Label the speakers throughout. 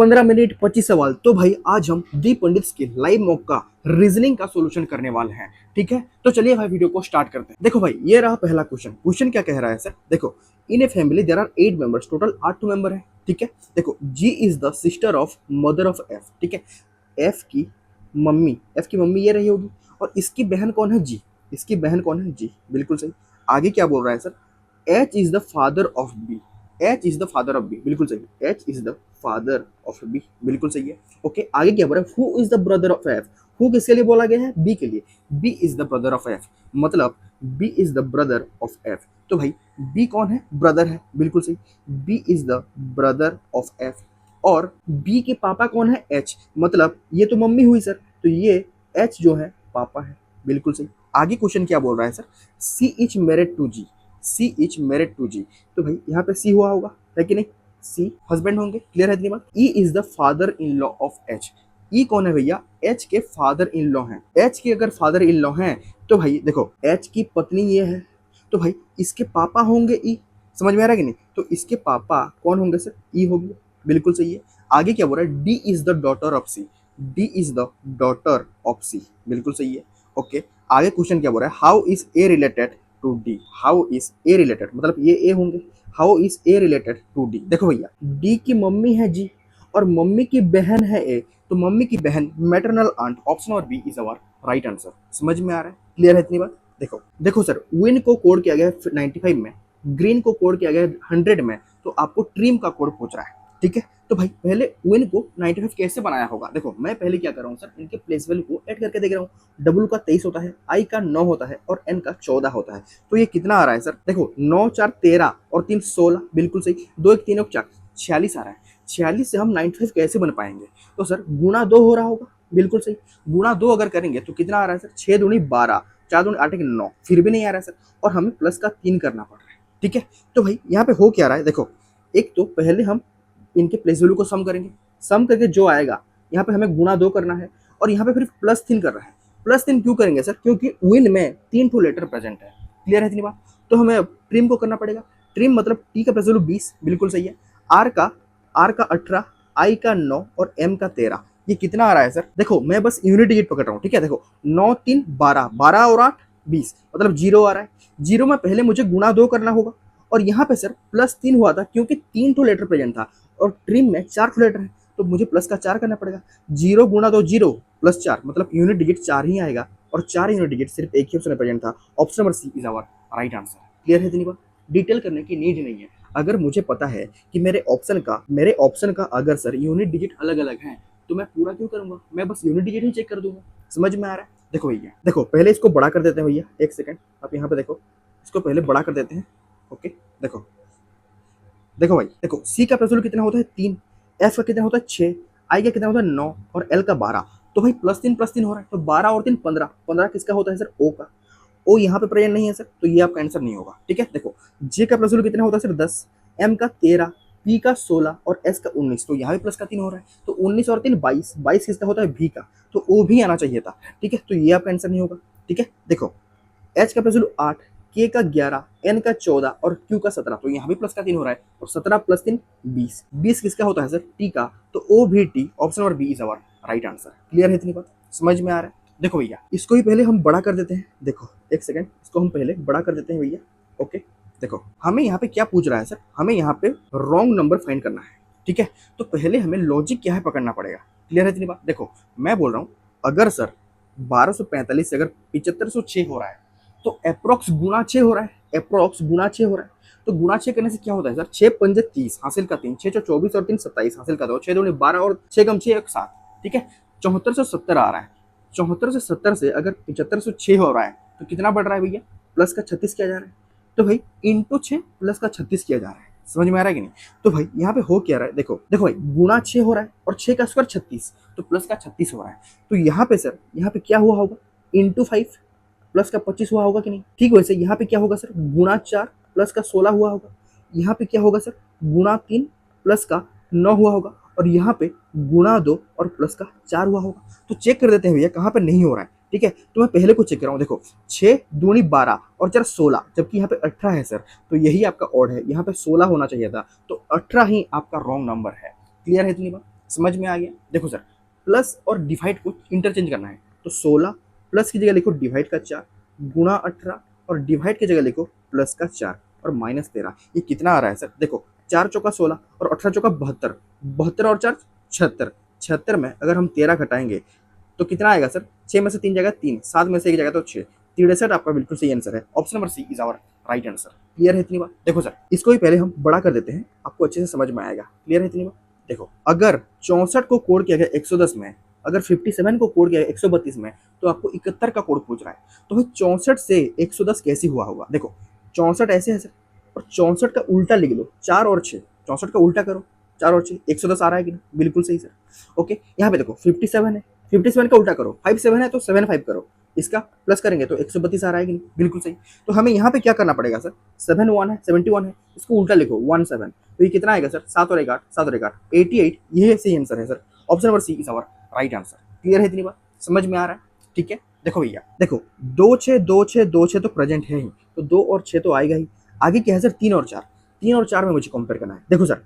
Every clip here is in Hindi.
Speaker 1: 15 मिनट 25 सवाल। तो भाई आज हम दी पंडित के लाइव मॉक का रीजनिंग का सॉल्यूशन करने वाले हैं। ठीक है, तो चलिए भाई वीडियो को स्टार्ट करते हैं। देखो भाई ये रहा पहला क्वेश्चन। क्वेश्चन क्या कह रहा है सर, देखो in a family there are 8 members, total 8 member है। ठीक है, देखो G is the sister of mother of F. ठीक है, एफ की मम्मी ये रही होगी और इसकी बहन कौन है, जी। इसकी बहन कौन है, जी। बिल्कुल सही। आगे क्या बोल रहा है sir, H is the father of B. H is the father of B, बिल्कुल सही। H is the father of B, बिल्कुल सही है। ओके, आगे क्या बोल रहा है, who is the brother of F. Who किसके लिए बोला गया है, बी के लिए। B is the brother of F, मतलब B is the brother of F. तो भाई बी कौन है, ब्रदर है, बिल्कुल सही। B is the brother of F. और बी के पापा कौन है, एच, मतलब ये तो मम्मी हुई सर, तो ये एच जो है पापा है, बिल्कुल सही। आगे क्वेश्चन क्या बोल रहा है sir, C is married to G. C is married to G, तो भाई यहाँ पे सी हुआ होगा, है कि नहीं। सी हस्बैंड होंगे, क्लियर है इतनी बात। E is the father in law of H. E कौन है भैया, एच के फादर इन लॉ हैं। एच के अगर फादर इन लॉ हैं तो भाई देखो एच की पत्नी ये है, तो भाई इसके पापा होंगे ई। समझ में आ रहा है कि नहीं, तो इसके पापा कौन होंगे सर, ई होंगे, बिल्कुल सही है। आगे क्या बोल रहा है, D is the daughter of C. D is the daughter of C, बिल्कुल सही है। ओके, आगे क्वेश्चन क्या बोल रहा है, how is A related to D. How is A related, मतलब ये ए होंगे। How is A related to D, देखो भैया डी की मम्मी है जी और मम्मी की बहन है ए, तो मम्मी की बहन मैटरनल आंट, ऑप्शन और B is our right answer. समझ में आ रहा है, क्लियर है इतनी बात। देखो देखो सर, विन को कोड किया गया है 95 में, ग्रीन को कोड किया गया है 100 में, तो आपको ट्रीम का कोड पूछ रहा है। ठीक है, तो भाई पहले विन को 95 कैसे बनाया होगा, देखो मैं पहले क्या कर रहा हूँ सर, इनके प्लेस वैल्यू को ऐड करके देख रहा हूँ। डब्ल्यू का 23 होता है, आई का 9 होता है और एन का 14 होता है, तो ये कितना आ रहा है सर, देखो 9 4 13 और 3 16, बिल्कुल सही। 2 1 3 और 4 46 आ रहा है। 46 से हम 95 कैसे बन पाएंगे, तो सर गुणा 2 हो रहा होगा, बिल्कुल सही। गुणा 2 अगर करेंगे तो कितना आ रहा है सर, 6 दूनी 12, 4 दूनी 8 9, फिर भी नहीं आ रहा है सर, और हमें प्लस का 3 करना पड़ रहा है। ठीक है, तो भाई यहाँ पे हो क्या रहा है, देखो एक तो पहले हम इनके प्लेस वैल्यू को सम करेंगे, सम करके जो आएगा यहाँ पे हमें गुणा 2 करना है, और यहाँ पे फिर प्लस 3 कर रहा है। प्लस 3 क्यों करेंगे सर, क्योंकि विन में 3 ठो लेटर प्रेजेंट है, क्लियर है इतनी बात। तो हमें ट्रिम को करना पड़ेगा। ट्रिम मतलब टी का प्लेस वैल्यू 20, बिल्कुल सही है। आर का 18, आई का 9 और एम का 13, ये कितना आ रहा है सर, देखो मैं बस यूनिट डिजिट पकड़ रहा हूँ। ठीक है, देखो 9 3 12, 12 और 8 20, मतलब 0 आ रहा है। 0 में पहले मुझे गुणा 2 करना होगा, और यहाँ पे सर प्लस 3 हुआ था क्योंकि 3 ठो लेटर प्रेजेंट था, और ट्रिम में 4 ठो लेटर है, तो मुझे प्लस का 4 करना पड़ेगा। 0 गुणा 2 0 प्लस 4, मतलब यूनिट डिजिट 4 ही आएगा, और 4 यूनिट डिजिट सिर्फ एक ही ऑप्शन में प्रेजेंट था, option number C is our right answer. Clear है इतनी बात, डिटेल करने की नीड नहीं है। अगर मुझे पता है कि मेरे ऑप्शन का अगर सर यूनिट डिजिट अलग अलग है, तो मैं पूरा क्यों करूंगा, मैं बस यूनिट डिजिट ही चेक कर दूंगा। समझ में आ रहा है। देखो भैया, देखो पहले इसको बड़ा कर देते हैं भैया, एक सेकंड आप यहाँ पे देखो, इसको पहले बड़ा कर देते हैं। ओके, देखो देखो भाई, देखो सी का प्लस कितना होता है 3, एफ का कितना होता है 6, आई का कितना होता है 9 और एल का 12, तो भाई प्लस 3 हो रहा है, तो 12 और 3 15, 15 किसका होता है सर, ओ का। ओ यहाँ पे प्रेजेंट नहीं है सर, तो ये आपका आंसर नहीं होगा। ठीक है, देखो जे का प्लस कितना होता है सर 10, एम का 13, पी का 16 और एस का 19, तो यहाँ भी प्लस का 3 हो रहा है, तो 19 और 3 22, 22 किसका होता है, भी का, तो ओ भी आना चाहिए था। ठीक है, तो ये आपका आंसर नहीं होगा। ठीक है, देखो एच का प्लस 8, के का 11, एन का 14 और क्यू का 17, तो यहाँ भी प्लस का 3 हो रहा है, और 17 प्लस 3 20, 20 किसका होता है सर, टी का, तो ओ भी T, option number B is our right answer. Clear है इतनी बात, समझ में आ रहा है। देखो भैया इसको ही पहले हम बड़ा कर देते हैं, देखो एक सेकंड, इसको हम पहले बड़ा कर देते हैं भैया। ओके, देखो हमें यहाँ पे क्या पूछ रहा है सर, हमें यहाँ पे रॉन्ग नंबर फाइंड करना है। ठीक है, तो पहले हमें लॉजिक क्या है पकड़ना पड़ेगा। क्लियर है इतनी बात। देखो मैं बोल रहा हूँ, अगर सर 1245 से अगर 7506 हो रहा है, तो अप्रोक्स गुणा 6 हो रहा है, अप्रोक्स गुणा 6 हो रहा है, तो गुणा 6 करने से क्या होता है सर, 6 पंजे 30 हासिल का 3, 6 24 और 3 27 हासिल का 2, 6 दूनी 12 और 6 कम 6 1 7। ठीक है, 7470 आ रहा है। 7470 से अगर 7506 हो रहा है, तो कितना बढ़ रहा है भैया, प्लस का 36 किया जा रहा है, तो भाई इंटू 6 प्लस का 36 किया जा रहा है। समझ में आ रहा है कि नहीं। तो भाई यहाँ पे हो क्या रहा है, देखो देखो भाई गुणा 6 हो रहा है और 6 का स्क्वायर 36, तो प्लस का 36 हो रहा है, तो यहाँ पे सर यहाँ पे क्या हुआ होगा, इंटू 5 प्लस का 25 हुआ होगा कि नहीं। ठीक वैसे यहाँ पे क्या होगा सर, गुणा 4 प्लस का 16 हुआ होगा। यहाँ पे क्या होगा सर, गुणा 3 प्लस का 9 हुआ होगा, और यहाँ पे गुणा 2 और प्लस का 4 हुआ होगा। तो चेक कर देते हैं भैया कहाँ पे नहीं हो रहा है। ठीक है, तो मैं पहले को चेक कर रहा हूँ, देखो 6 दूनी 12 और 4 16, जबकि यहाँ पे 18 है सर, तो यही आपका ऑड है, यहाँ पे 16 होना चाहिए था, तो 18 ही आपका रॉन्ग नंबर है। क्लियर है इतनी बात, समझ में आ गया। देखो सर, प्लस और डिवाइड को इंटरचेंज करना है, तो 16 प्लस की जगह लिखो डिवाइड का 4 गुणा 18 और डिवाइड की जगह लिखो प्लस का 4 और माइनस 13। ये कितना आ रहा है सर? देखो 4 चौका 16 और 18 चौका 72, 72 और 4 76, 76 में अगर हम 13 घटाएंगे तो कितना आएगा सर? 6 में से 3 जाएगा 3, 7 में से 1 जाएगा तो 6, 63 आपका बिल्कुल सही आंसर है। Option number C is our right answer. Clear है इतनी बात? देखो सर, इसको ही पहले हम बड़ा कर देते हैं, आपको अच्छे से समझ में आएगा। क्लियर है इतनी बात? देखो, अगर 64 को कोड किया गया 110 में, अगर 57 को कोड किया गया 132 में, तो आपको 71 का कोड पूछ रहा है। तो भाई 64 से 110 कैसे हुआ होगा? देखो 64 ऐसे है सर, और 64 का उल्टा लिख लो, 4 और 6, 64 का उल्टा करो, 4 और 6 110 आ रहा है कि नहीं? बिल्कुल सही सर। ओके, यहाँ पे देखो 57 है, 57 का उल्टा करो, 57 है तो 75 करो, इसका प्लस करेंगे तो 132 आ रहा है कि नहीं? बिल्कुल सही। तो हमें यहाँ पे क्या करना पड़ेगा सर? 71 है, 71 है, इसको उल्टा लिखो 17, तो ये कितना आएगा सर? 7 और 1 8, 7 और 1 8, 88। ये सही आंसर है sir. Option number C is our right answer. Clear है इतनी बात? समझ में आ रहा है? ठीक है, देखो भैया, देखो 2 6 2 6 2 6 तो प्रेजेंट है ही, तो 2 और 6 तो आएगा ही। आगे क्या है सर? 3 और 4, 3 और 4 में मुझे कंपेयर करना है। देखो सर,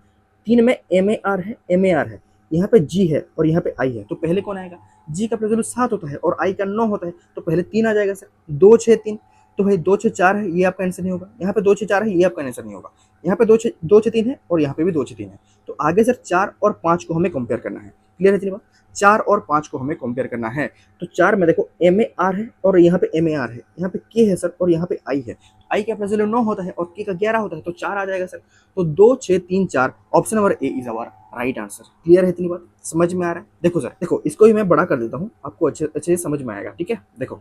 Speaker 1: 3 में MAR है, MAR है, यहाँ पे G है और यहाँ पे I है, तो पहले कौन आएगा? G का प्लस 7 होता है और I का 9 होता है, तो पहले 3 आ जाएगा सर। 2 6 3, तो भाई 2 6 4 है, ये आपका आंसर नहीं होगा। यहाँ पे 2 6 4 है, ये आपका आंसर नहीं होगा। यहाँ पे 2 6 3 है और यहाँ पे भी 2 6 3 है। तो आगे सर 4 और 5 को हमें कंपेयर करना है। क्लियर है इतनी बात? 4 और 5 को हमें कंपेयर करना है। तो 4 में देखो MAR है और यहाँ पे MAR है, यहाँ पे K है सर और यहाँ पे I है। I का प्लस 9 होता है और K का 11 होता है, तो 4 आ जाएगा सर। तो 2 6 3 4, option number A is our right answer. Clear है इतनी बात? समझ में आ रहा है? देखो सर, देखो इसको ही मैं बड़ा कर देता हूँ, आपको अच्छे अच्छे से समझ में आएगा। ठीक है, देखो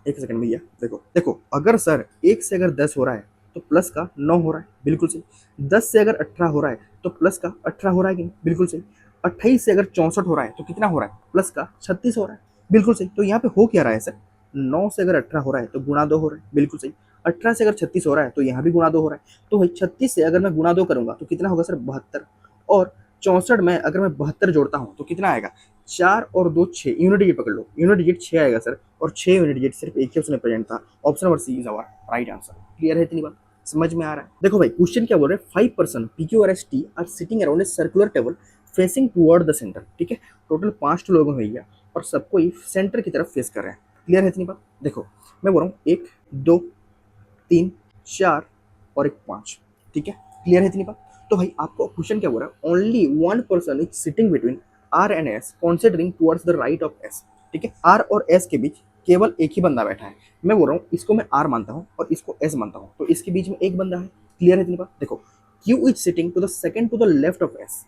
Speaker 1: एक सेकंड भैया, देखो देखो, अगर सर 1 से अगर 10 हो रहा है तो प्लस का 9 हो रहा है, बिल्कुल सही। 10 से अगर 18 हो रहा है तो प्लस का 18 हो रहा है कि नहीं? बिल्कुल सही। 28 से अगर 64 हो रहा है तो कितना हो रहा है? प्लस का 36 हो रहा है, बिल्कुल सही। तो यहाँ पे हो क्या रहा है सर? 9 से अगर 18 हो रहा है तो गुणा 2 हो रहा है, बिल्कुल सही। 18 से अगर 36 हो रहा है तो यहाँ भी गुणा 2 हो रहा है। तो भाई 36 से अगर मैं गुणा 2 करूंगा तो कितना होगा सर? 72। और 64 में अगर मैं 72 जोड़ता हूँ तो कितना आएगा? 4 और 2 6, यूनिट डिजिट पकड़ लो, यूनिट डिजिट 6 आएगा सर, और 6 यूनिट डिजिट सिर्फ एक ही उसमें प्रेजेंट था। Option number C is our right answer. Clear है इतनी बात? समझ में आ रहा है? देखो भाई, क्वेश्चन क्या बोल रहे हैं? 5 पर्सन PQ और ST are sitting around a circular table facing toward the centre. ठीक है, टोटल 5 लोग हैं भैया और सबको ही सेंटर की तरफ फेस कर रहे हैं। क्लियर है इतनी बात? देखो मैं बोल रहा हूँ 1 2 3 4 और एक 5। ठीक है, क्लियर है इतनी बात? तो भाई आपको क्वेश्चन क्या बोल रहा है? Only one person is sitting between R and S considering towards the right of S। ठीक है, R और S के बीच केवल एक ही बंदा बैठा है। मैं बोल रहा हूँ इसको मैं R मानता हूँ और इसको S मानता हूँ, तो इसके बीच में एक बंदा है। क्लियर है इतनी बात? देखो Q is sitting to the second to the left of S।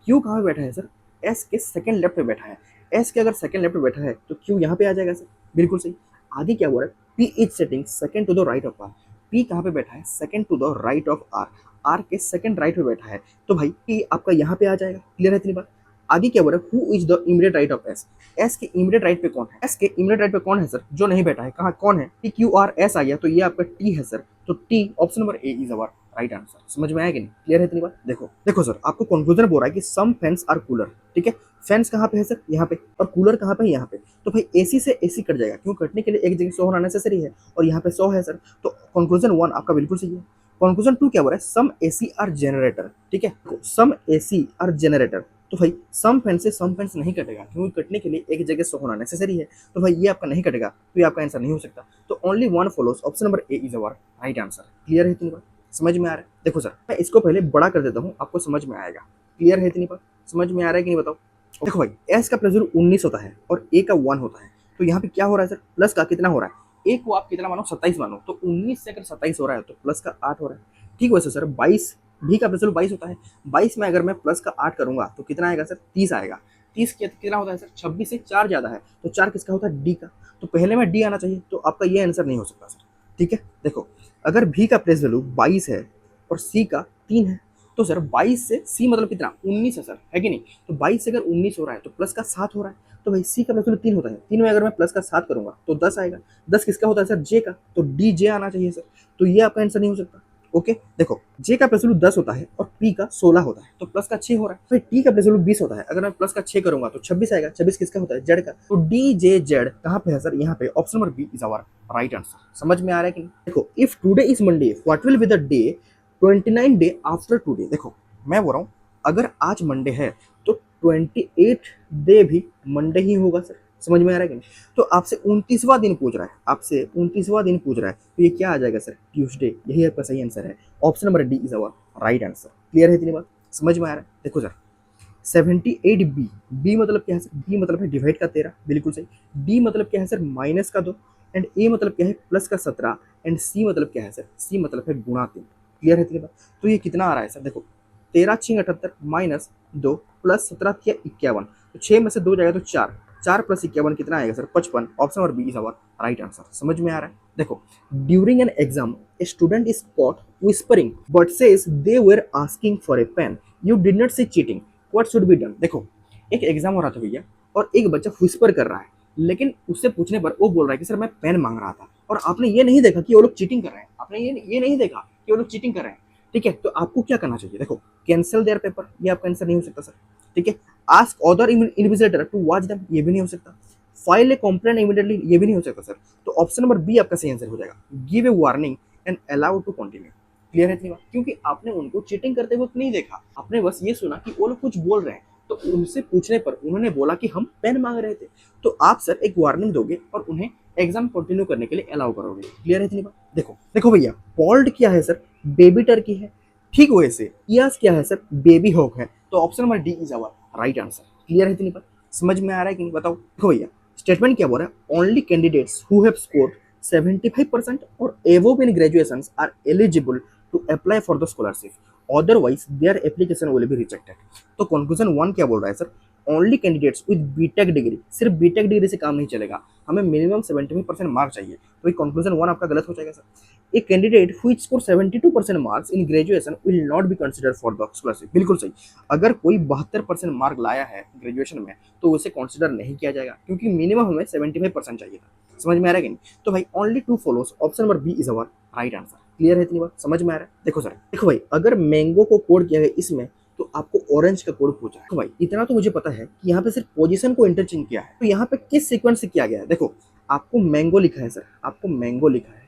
Speaker 1: Q कहाँ पे बैठा है सर? S के सेकंड लेफ्ट पे बैठा है। S के अगर सेकंड लेफ्ट पे बैठा है तो Q यहाँ पे आ जाएगा सर, बिल्कुल सही। आगे क्या बोल रहा है? P is sitting second to the right of R। P कहाँ पे बैठा है? Second to the right of R। R के सेकंड राइट पे बैठा है, तो भाई P आपका यहाँ पे आ जाएगा। क्लियर है इतनी बात? आगे क्या बोल रहा है? Who is the immediate right of S। S के इमीडिएट राइट पे कौन है? S के इमीडिएट राइट पे कौन है सर? जो नहीं बैठा है, कहाँ कौन है? P Q R S आ गया, तो ये आपका T है सर। तो T option number A is our right answer. समझ में आया कि नहीं? क्लियर है इतनी बात? देखो देखो सर, आपको कंक्लूजन बोल रहा है कि सम फैंस आर कूलर। ठीक है, फैंस कहाँ पे है सर? यहाँ पे। और कूलर कहाँ पे है? यहाँ पे। तो भाई AC से AC कट जाएगा, क्यों? कटने के लिए एक जगह 100 होना नेसेसरी है और यहाँ पे 100 है सर। तो कंक्लूजन 1 आपका बिल्कुल सही है। कंक्लूजन 2 क्या बोल रहा है? सम AC आर जनरेटर। ठीक है, सम AC आर जनरेटर। तो भाई सम फैन से सम फैंस नहीं कटेगा, क्योंकि कटने के लिए एक जगह 100 होना नेसेसरी है। तो भाई ये आपका नहीं कटेगा, तो ये आपका आंसर नहीं हो सकता। तो only one follows, option number A is our right answer. Clear है इतनी बात? समझ में आ रहा है? देखो सर, मैं इसको पहले बड़ा कर देता हूँ, आपको समझ में आएगा। क्लियर है इतनी बात? समझ में आ रहा है कि नहीं बताओ? देखो भाई, S का प्लस 19 होता है और A का 1 होता है, तो यहाँ पे क्या हो रहा है सर? प्लस का कितना हो रहा है? A को आप कितना मानो? 27 मानो, तो 19 से अगर 27 हो रहा है तो प्लस का 8 हो रहा है। ठीक वैसे सर 22 भी का प्लस 22 होता है, 22 में अगर मैं प्लस का 8 करूंगा तो कितना आएगा सर? 30 आएगा। 30 कितना होता है सर? 26 से 4 ज्यादा है, तो 4 किसका होता है? D का। तो पहले में D आना चाहिए, तो आपका ये आंसर नहीं हो सकता सर। ठीक है, देखो अगर V का प्लेस वैल्यू 22 है और C का 3 है, तो सर 22 से C मतलब कितना? 19 है सर, है कि नहीं? तो 22 से अगर 19 हो रहा है तो प्लस का 7 हो रहा है, तो भाई C का प्लस 3 होता है। 3 में अगर मैं प्लस का 7 करूंगा तो 10 आएगा। 10 किसका होता है सर? J का। तो D J आना चाहिए सर, तो ये आपका आंसर नहीं हो सकता। ओके, देखो J का प्लस वैल्यू 10 होता है और P का 16 होता है, तो प्लस का 6 हो रहा है। फिर T का प्लस वैल्यू 20 होता है, अगर मैं प्लस का 6 करूंगा तो 26 आएगा। 26 किसका होता है? Z का। तो D J Z कहाँ पे है सर? यहाँ पे। Option number B is our right answer. समझ में आ रहा है कि नहीं? देखो if today is Monday what will be the day 29 day after today. देखो मैं बोल रहा हूँ अगर आज मंडे है तो 28 डे भी मंडे ही होगा सर। समझ में आ रहा है कि नहीं? तो आपसे 29वां दिन पूछ रहा है, आपसे 29वां दिन पूछ रहा है, तो ये क्या आ जाएगा सर? ट्यूसडे। यही आपका सही आंसर है। Option number D is our right answer. Clear है इतनी बात? समझ में आ रहा है? देखो सर 78 बी मतलब क्या है सर? बी मतलब है डिवाइड का 13, बिल्कुल सही। डी मतलब क्या है सर? माइनस का 2। एंड ए मतलब क्या है? प्लस का 17। एंड सी मतलब क्या है सर? सी मतलब है गुणा 3। क्लियर है इतनी बात? तो ये कितना आ रहा है सर? देखो 13 6 78 माइनस 2 प्लस 17 51, तो 6 में से 2 जाएगा तो 4, 4 प्लस 51 कितना आएगा sir? 55। Option number B is our right answer. समझ में आ रहा है? देखो during an exam a student is caught whispering but says they were asking for a pen, you did not say cheating, what should be done? देखो एक एग्जाम हो रहा था भैया, और एक बच्चा व्हिस्पर कर रहा है, लेकिन उससे पूछने पर वो बोल रहा है कि सर मैं पेन मांग रहा था, और आपने ये नहीं देखा कि वो लोग चीटिंग कर रहे हैं, आपने ये नहीं देखा कि वो लोग चीटिंग कर रहे हैं। ठीक है, तो आपको क्या करना चाहिए? देखो कैंसिल देयर पेपर, ये आपका आंसर नहीं हो सकता सर। ठीक है, ask other invigilator to watch them, ये भी नहीं हो सकता। फाइल ए कंप्लेंट इमीडिएटली, ये भी नहीं हो सकता सर। तो ऑप्शन नंबर बी आपका सही आंसर हो जाएगा, give a warning and allow to continue. Clear है इतनी बात? क्योंकि आपने उनको चीटिंग करते हुए नहीं देखा, आपने बस ये सुना कि वो लोग कुछ बोल रहे हैं, तो उनसे पूछने पर उन्होंने बोला कि हम पेन मांग रहे थे, तो आप सर एक वार्निंग दोगे और उन्हें एग्जाम कंटिन्यू करने के लिए अलाउ करोगे। क्लियर है इतनी बात? देखो देखो भैया, पॉल्ड क्या है सर? बेबी टर्की है। ठीक वैसे इयास क्या है सर? बेबी हॉक है। तो option number D is our right answer. Clear है इतनी बात? समझ में आ रहा है कि नहीं? बताओ। देखो भैया स्टेटमेंट क्या बोल रहा है? Only candidates who have scored 75% और above in graduations are eligible to apply for the scholarship, otherwise their application will be rejected। तो कंक्लूजन 1 क्या बोल रहा है sir? Only candidates with BTech degree, सिर्फ बीटेक डिग्री से काम नहीं चलेगा, हमें मिनिमम 75% मार्क चाहिए। तो ये कंक्लूजन 1 आपका गलत हो जाएगा sir. A candidate who score 72% marks in graduation will not be considered for the scholarship, बिल्कुल सही। अगर कोई 72% मार्क लाया है ग्रेजुएशन में तो उसे कंसिडर नहीं किया जाएगा, क्योंकि मिनिमम हमें 75% चाहिए था। समझ में आ रहा है कि नहीं? तो भाई only 2 follows, option number B is our right answer. Clear है इतनी बात? समझ में आ रहा है? देखो सर, देखो भाई अगर मैंगो को कोड किया है इसमें, तो आपको ऑरेंज का कोड पूछा है। तो भाई इतना तो मुझे पता है कि यहाँ पे सिर्फ पोजीशन को इंटरचेंज किया है, तो यहाँ पे किस सीक्वेंस से किया गया है? देखो आपको मैंगो लिखा है सर, आपको मैंगो लिखा है,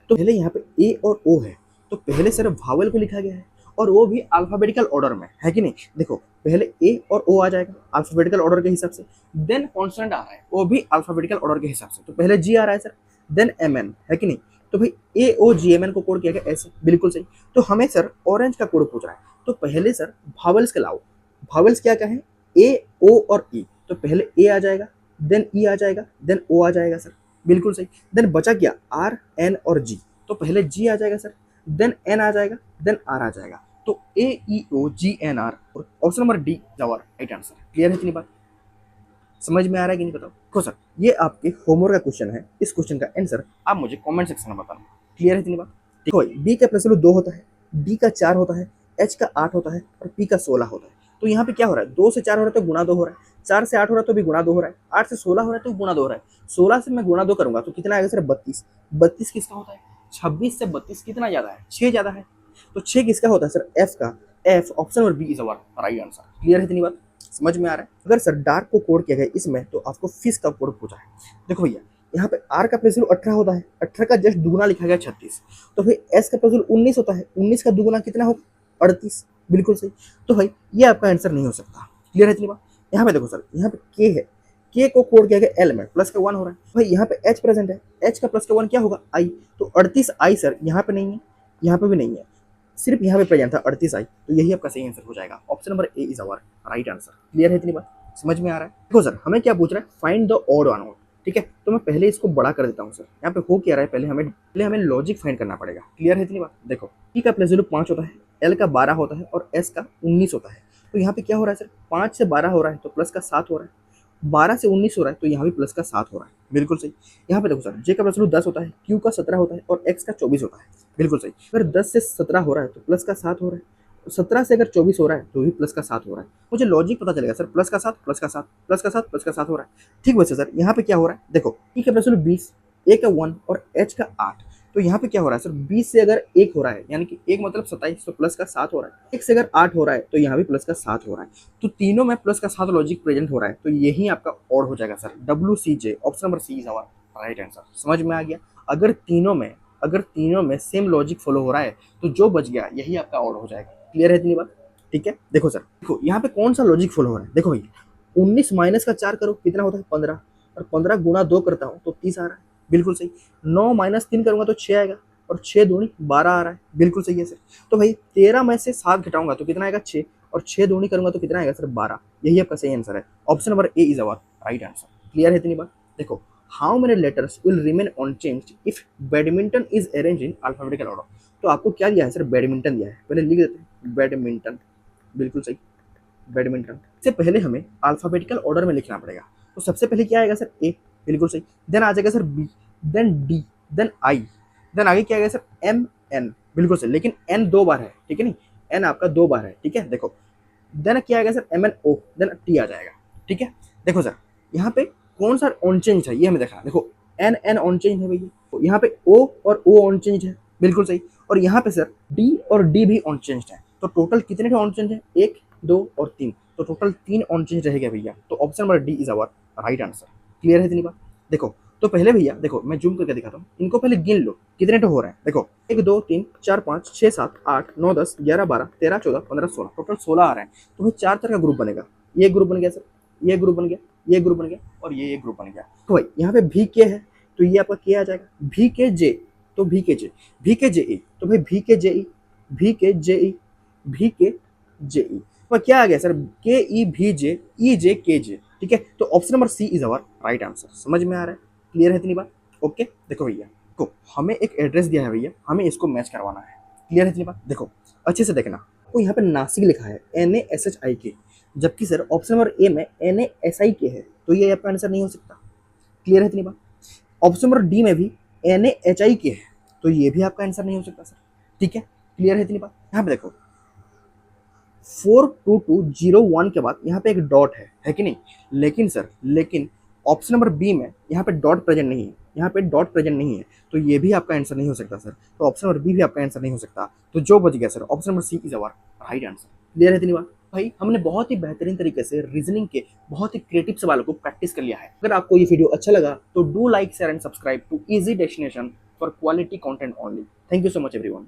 Speaker 1: तो पहले यहाँ पे ए और ओ है, तो पहले सर वावल को लिखा गया है, और वो भी अल्फाबेटिकल ऑर्डर में है कि नहीं? देखो पहले ए और ओ आ जाएगा अल्फाबेटिकल ऑर्डर के हिसाब से, देन कॉन्सोनेंट आ रहा है वो भी अल्फाबेटिकल ऑर्डर के हिसाब से, तो पहले जी आ रहा है सर, देन एम एन, है कि नहीं? तो भाई ए ओ जी एम एन को कोड किया गया ऐसे, बिल्कुल सही। तो हमें सर ऑरेंज का कोड पूछ रहा है, तो पहले सर भावल्स के लाओ। भावल्स क्या क्या है? ए ओ और ई, तो पहले ए आ जाएगा, देन ई आ जाएगा, देन ओ आ जाएगा सर, बिल्कुल सही। देन बचा क्या? आर एन और जी, तो पहले जी आ जाएगा सर, देन एन आ जाएगा, देन आर आ जाएगा, तो A E O G N R. Option number D is our right answer. Clear है इतनी बात? समझ में आ रहा है कि नहीं? बताओ। देखो सर ये आपके होमवर्क का क्वेश्चन है, इस क्वेश्चन का आंसर आप मुझे कमेंट सेक्शन में बताना। क्लियर है इतनी बात? देखो बी का प्लस 2 होता है, डी का 4 होता है, एच का 8 होता है और पी का 16 होता है। तो यहाँ पे क्या हो रहा है? 2 से 4 हो रहा है तो गुणा 2 हो रहा है, 4 से 8 हो रहा है तो भी गुणा 2 हो रहा है, 8 से 16 हो रहा है तो गुणा 2 हो रहा है। 16 से मैं गुणा 2 करूंगा तो कितना आएगा सर? 32। 32 किसका होता है? 26 से 32 कितना ज्यादा है? 6 ज्यादा है। तो 6 किसका होता है सर? एफ का। F option number B is our right answer. Clear है इतनी बात? समझ में आ रहा है? अगर सर डार्क को कोड किया गया इसमें, तो आपको फिश का कोड पूछा है। देखो भैया यहाँ पे आर का प्लस 18 होता है, 18 का जस्ट दुगुना लिखा गया 36, तो फिर एस का प्लस 19 होता है, 19 का दुगुना कितना हो? 38, बिल्कुल सही। तो भाई ये आपका आंसर नहीं हो सकता। क्लियर है इतनी बात? यहाँ पे देखो सर, यहाँ पे के है, के को कोड किया गया एल में, प्लस का 1 हो रहा है। भाई यहाँ पे एच प्रेजेंट है, एच का प्लस का 1 क्या होगा? आई, तो 38 आई सर यहाँ पे नहीं है, यहाँ पे भी नहीं है, सिर्फ यहाँ पे प्रेजेंट था 38 आई, तो यही आपका सही आंसर हो जाएगा। Option number A is our right answer. Clear है इतनी बात? समझ में आ रहा है? देखो सर हमें क्या पूछ रहा है? Find the odd one out. ठीक है, तो मैं पहले इसको बड़ा कर देता हूँ सर। यहाँ पे हो क्या रहा है, पहले हमें लॉजिक फाइंड करना पड़ेगा। क्लियर है इतनी बात? देखो टी का प्लस 5 होता है, एल का 12 होता है और एस का 19 होता है। तो यहाँ पे क्या हो रहा है सर? 5 से 12 हो रहा है तो प्लस का 7 हो रहा है, 12 से 19 हो रहा है तो यहाँ भी प्लस का 7 हो रहा है, बिल्कुल सही। यहाँ पे देखो सर जे का प्लस 10 होता है, क्यू का 17 होता है और एक्स का 24 होता है, बिल्कुल सही। अगर 10 से 17 हो रहा है तो प्लस का 7 हो रहा है, 17 से अगर 24 हो रहा है तो भी प्लस का 7 हो रहा है। मुझे लॉजिक पता चलेगा सर, प्लस का 7 प्लस का 7 प्लस का 7 प्लस का 7 हो रहा है। ठीक वैसे सर यहाँ पे क्या हो रहा है? देखो ई का प्लस 20, ए का 1 और एच का 8, तो यहाँ पे क्या हो रहा है सर? 20 से अगर 1 हो रहा है, यानी कि 1 मतलब 27, तो प्लस का 7 हो रहा है। 1 से अगर 8 हो रहा है तो यहाँ भी प्लस का 7 हो रहा है। तो तीनों में प्लस का 7 लॉजिक प्रेजेंट हो रहा है, तो यही आपका और हो जाएगा sir, WCJ। Option number C is our right answer. समझ में आ गया? अगर तीनों में सेम लॉजिक फॉलो हो रहा है तो जो बच गया यही आपका और हो जाएगा। क्लियर है इतनी बात? ठीक है, देखो सर, देखो यहाँ पे कौन सा लॉजिक फॉलो हो रहा है। देखो भाई 19 माइनस का 4 करो कितना होता है 15, और 15 गुना 2 करता हूँ तो 30 आ रहा है, बिल्कुल सही। 9 माइनस 3 करूंगा तो 6 आएगा, और 6 दूनी 12 आ रहा है, बिल्कुल सही है सर। तो भाई 13 में से 7 घटाऊंगा तो कितना आएगा 6, और 6 दूनी करूंगा तो कितना आएगा सर 12। यही आपका सही आंसर है, option number A is our right answer. Clear है इतनी बात। देखो how many letters will remain unchanged if badminton is arranged in alphabetical order. तो आपको क्या दिया है सर, बैडमिंटन दिया है, पहले लिख देते हैं बैडमिंटन, बिल्कुल सही, बैडमिंटन। इससे पहले हमें अल्फाबेटिकल ऑर्डर में लिखना पड़ेगा, तो सबसे पहले क्या आएगा सर ए, बिल्कुल सही। देन आ जाएगा sir B, then D, then I, then आगे क्या आएगा सर एम एन, बिल्कुल सही। लेकिन एन 2 बार है, ठीक है नहीं, एन आपका 2 बार है, ठीक है। देखो देन क्या आएगा sir M N O, then T आ जाएगा, ठीक है। देखो सर यहाँ पे कौन सा ऑन चेंज है ये हमें देखना। देखो एन एन ऑन चेंज है भैया, तो यहाँ पे ओ और ओ ऑन चेंज है, बिल्कुल सही। और यहाँ पे सर डी और डी भी ऑन चेंज है, तो टोटल कितने ऑन चेंज है, 1 2 और 3, तो टोटल 3 ऑन चेंज रहेगा भैया। तो option number D is our right answer. Clear है इतनी बात। देखो तो पहले भैया देखो मैं जूम करके दिखाता हूँ, इनको पहले गिन लो कितने हो रहे हैं। देखो 1 2 3 4 5 6 7 8 9 10 11 12 13 14 15 16, टोटल 16 आ रहे हैं। तो भाई 4 4 का ग्रुप बनेगा, ये ग्रुप बन गया सर, ये ग्रुप बन गया, ये ग्रुप बन गया, और ये ग्रुप बन गया। तो भाई यहाँ पे भी के है, तो ये आपका क्या आ जाएगा, भी के जे, तो भी के जे, भी के जे ई, तो भाई भी के जे ई, भी के जे ई, भी के जे ई, तो क्या आ गया सर के ई भी जे ई जे के जे, ठीक है। तो option number C is our right answer. समझ में आ रहा है, क्लियर है इतनी बात। ओके देखो भैया, को हमें एक एड्रेस दिया है भैया, हमें इसको मैच करवाना है। क्लियर है इतनी बात। देखो अच्छे से देखना, तो यहाँ पे नासिक लिखा है NASHIK, जबकि सर ऑप्शन नंबर ए में NASIK है, तो ये आपका आंसर नहीं हो सकता। क्लियर है इतनी बात। ऑप्शन नंबर डी में भी NAHIK है, तो ये भी आपका आंसर नहीं हो सकता सर, ठीक है। क्लियर है इतनी बात। यहाँ पे देखो 42201 के बाद यहाँ पे एक डॉट है कि नहीं, लेकिन सर लेकिन ऑप्शन नंबर बी में यहाँ पे डॉट प्रेजेंट नहीं है, यहाँ पे डॉट प्रेजेंट नहीं है, तो ये भी आपका आंसर नहीं हो सकता सर। तो ऑप्शन नंबर बी भी आपका आंसर नहीं हो सकता, तो जो बच गया sir option number C is our right answer. Clear है इतनी बात। भाई हमने बहुत ही बेहतरीन तरीके से रीजनिंग के बहुत ही क्रिएटिव सवालों को प्रैक्टिस कर लिया है। अगर आपको ये वीडियो अच्छा लगा तो do like share and subscribe to easy destination for quality content only. Thank you so much everyone.